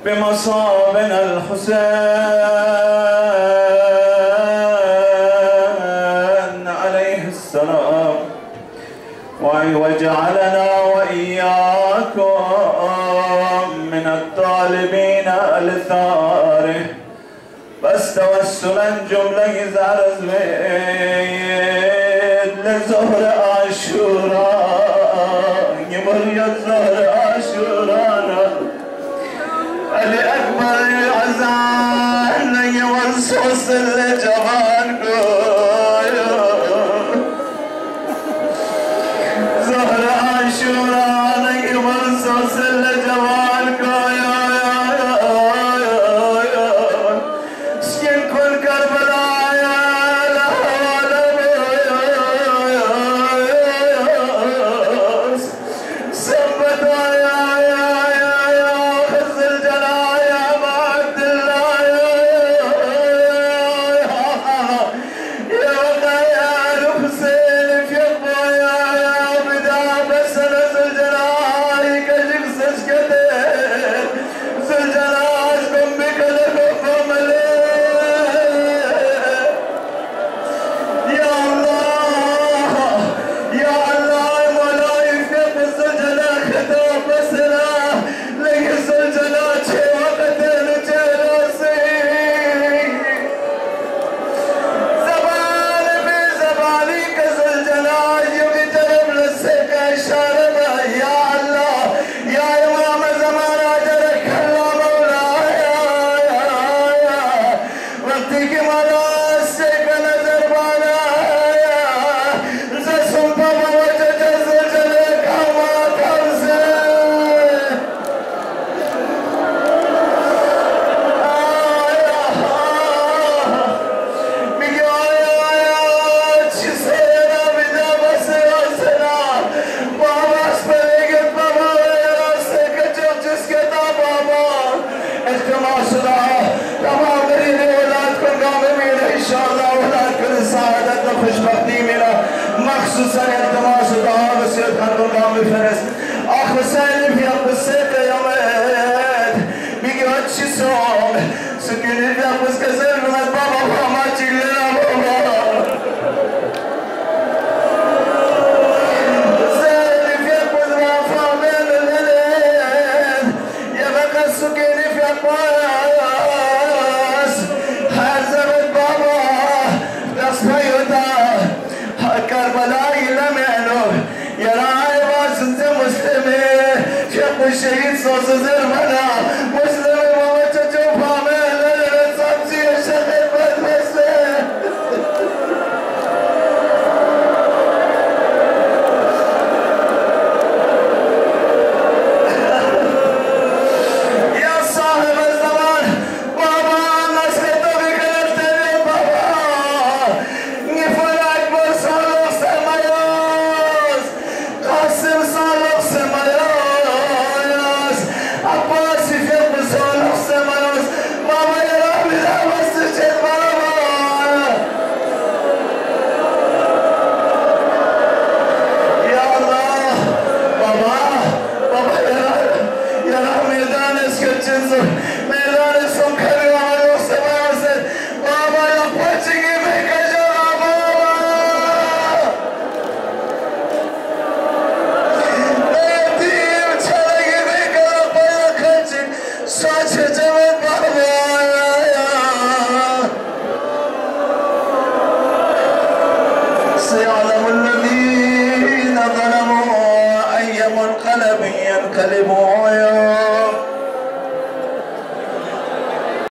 بمصابنا الحسين عليه السلام، وجعلنا وإياكم من الطالبين لثاره. بس توسلا جملة زارز لزهر عاشوراء يمر زهر عاشورانا لأكبر العزان يوصوص لجمالكم زهر عاشورانا يوصوص لجمالكم مخصوصا التماس دعاء وسيد خانم قام بفرس اخ سالم في قصه يومات بيجي وجه صوم سكين في قصه كسر من بابا ما تجينا بابا سالم في قصه فامل الليل يا بقى سكين في قص حزبت بابا تصفيتا كربلاء لمنو يا راعي واسنت مسلمي شق الشهيد صوص زرمنا مسلمي وما تشوف عمل صبزي الشهيد بالمسلم يا صاحب الزمان بابا نسيت بك نفتني بابا نفل اكبر صالح سيعلم الذين ظلموا أي منقلب ينقلبون